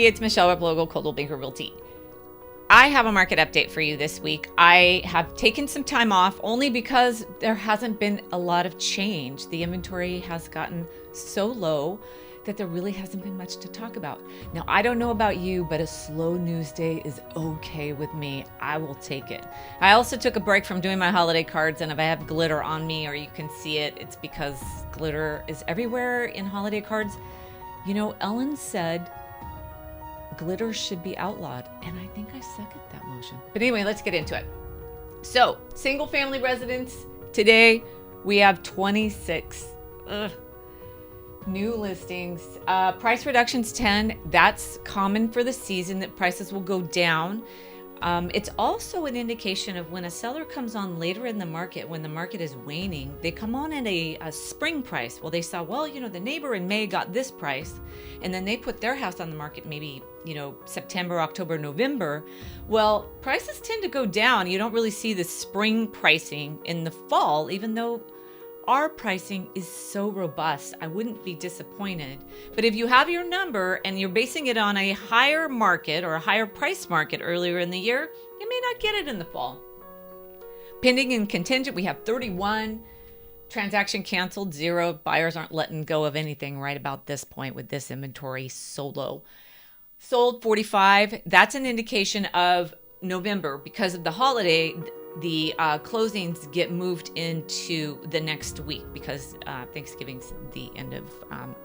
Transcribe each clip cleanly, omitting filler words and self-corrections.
Hey, it's Michele Replogle, Coldwell Banker Realty. I have a market update for you this week. I have taken some time off only because there hasn't been a lot of change. The inventory has gotten so low that there really hasn't been much to talk about. Now, I don't know about you, but a slow news day is okay with me. I will take it. I also took a break from doing my holiday cards, and if I have glitter on me or you can see it, it's because glitter is everywhere in holiday cards. You know, Ellen said glitter should be outlawed, and I think I second that motion. But anyway, let's get into it. So, single family residents, today we have 26 new listings. Price reductions 10. That's common for the season, that prices will go down. It's also an indication of when a seller comes on later in the market, when the market is waning, they come on at a spring price. Well, they saw, well, you know, the neighbor in May got this price, and then they put their house on the market maybe, you know, September, October, November. Well, prices tend to go down. You don't really see the spring pricing in the fall, even though our pricing is so robust. I wouldn't be disappointed. But if you have your number and you're basing it on a higher market or a higher price market earlier in the year, you may not get it in the fall. Pending and contingent, we have 31. Transaction canceled, 0. Buyers aren't letting go of anything right about this point with this inventory so low. Sold, 45. That's an indication of November. Because of the holiday, the closings get moved into the next week because Thanksgiving's the end of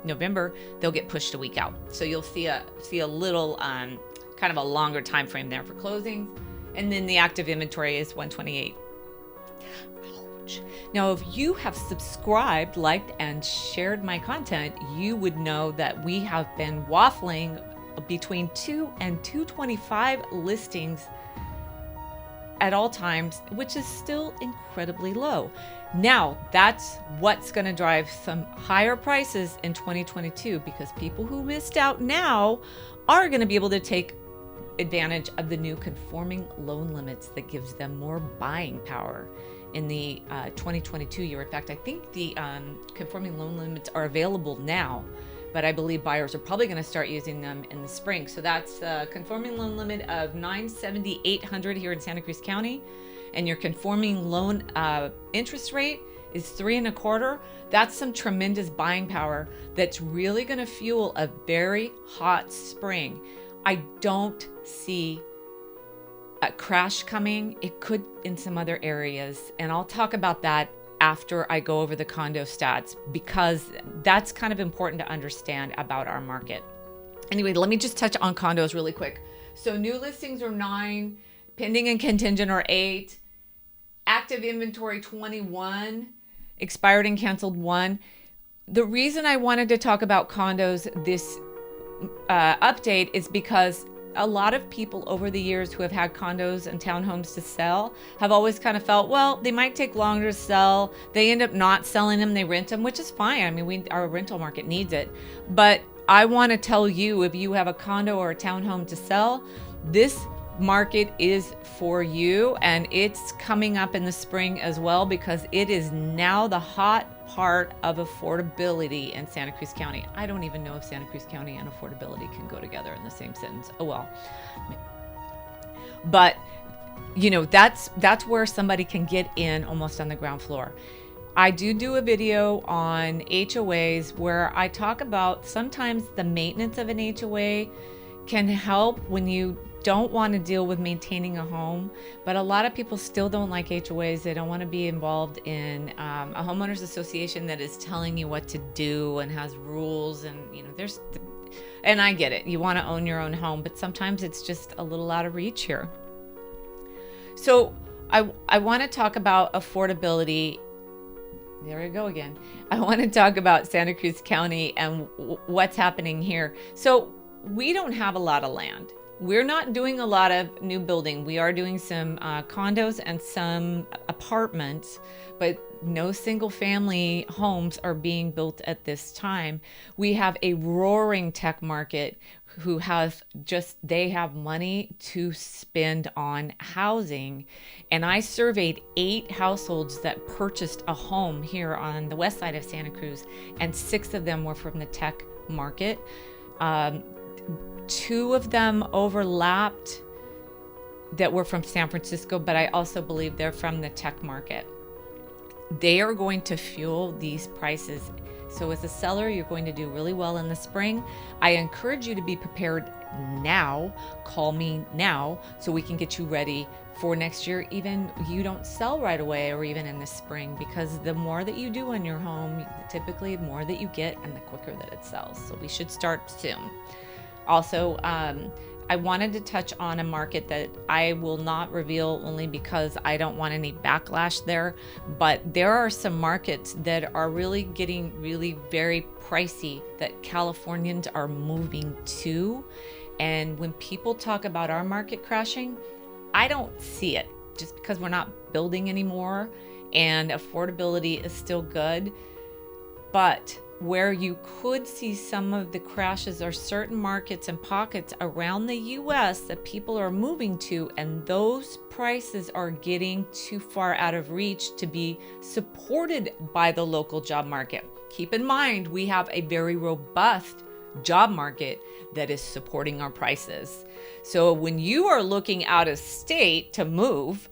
November. They'll get pushed a week out. So you'll see a little kind of a longer time frame there for closings. And then the active inventory is 128. Ouch. Now, if you have subscribed, liked, and shared my content, you would know that we have been waffling between 2 and 225 listings at all times, which is still incredibly low. Now, that's what's going to drive some higher prices in 2022, because people who missed out now are going to be able to take advantage of the new conforming loan limits that gives them more buying power in the 2022 year. In fact, I think the conforming loan limits are available now, but I believe buyers are probably going to start using them in the spring. So that's a conforming loan limit of $970,800 here in Santa Cruz County, and your conforming loan interest rate is 3.25%. That's some tremendous buying power that's really going to fuel a very hot spring. I don't see a crash coming. It could in some other areas, and I'll talk about that after I go over the condo stats, because that's kind of important to understand about our market. Anyway, let me just touch on condos really quick. So new listings are 9, pending and contingent are 8, active inventory 21, expired and canceled 1. The reason I wanted to talk about condos this update is because a lot of people over the years who have had condos and townhomes to sell have always kind of felt, well, they might take longer to sell. They end up not selling them. They rent them, which is fine. I mean, our rental market needs it. But I want to tell you, if you have a condo or a townhome to sell, this market is for you, and it's coming up in the spring as well, because it is now the hot part of affordability in Santa Cruz County. I don't even know if Santa Cruz County and affordability can go together in the same sentence. Oh well. But you know, that's where somebody can get in almost on the ground floor. I do a video on HOAs where I talk about sometimes the maintenance of an HOA can help when you don't want to deal with maintaining a home, but a lot of people still don't like HOAs. They don't want to be involved in a homeowners association that is telling you what to do and has rules, and you know, and I get it. You want to own your own home, but sometimes it's just a little out of reach here. So I want to talk about affordability. There we go again. I want to talk about Santa Cruz County and what's happening here. So we don't have a lot of land. We're not doing a lot of new building. We are doing some condos and some apartments, but no single family homes are being built at this time. We have a roaring tech market who they have money to spend on housing. And I surveyed 8 households that purchased a home here on the west side of Santa Cruz, and 6 of them were from the tech market. 2 of them overlapped that were from San Francisco, but I also believe they're from the tech market. They are going to fuel these prices. So as a seller, you're going to do really well in the spring. I encourage you to be prepared now. Call me now so we can get you ready for next year, even you don't sell right away or even in the spring, because the more that you do in your home, typically the more that you get and the quicker that it sells. So we should start soon. Also, I wanted to touch on a market that I will not reveal only because I don't want any backlash there, but there are some markets that are really getting very pricey that Californians are moving to. And when people talk about our market crashing, I don't see it, just because we're not building anymore and affordability is still good. But where you could see some of the crashes are certain markets and pockets around the US that people are moving to, and those prices are getting too far out of reach to be supported by the local job market. Keep in mind, we have a very robust job market that is supporting our prices. So when you are looking out of state to move,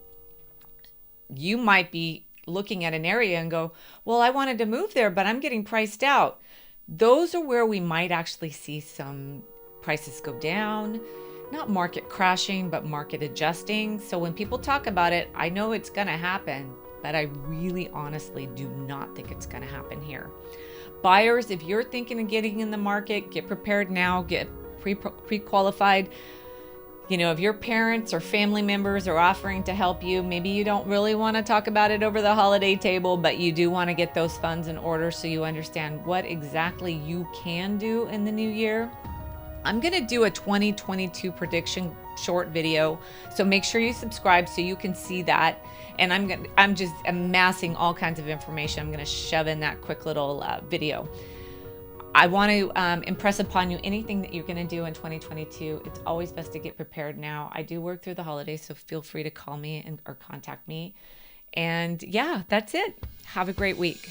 you might be looking at an area and go, well, I wanted to move there, but I'm getting priced out. Those are where we might actually see some prices go down, not market crashing, but market adjusting. So when people talk about it, I know it's going to happen, but I really honestly do not think it's going to happen here. Buyers, if you're thinking of getting in the market, get prepared now, get pre-qualified. You know, if your parents or family members are offering to help you, maybe you don't really want to talk about it over the holiday table, but you do want to get those funds in order so you understand what exactly you can do in the new year. I'm going to do a 2022 prediction short video, so make sure you subscribe so you can see that. And I'm just amassing all kinds of information. I'm going to shove in that quick little video. I want to impress upon you anything that you're going to do in 2022. It's always best to get prepared now. I do work through the holidays, so feel free to call me or contact me. And yeah, that's it. Have a great week.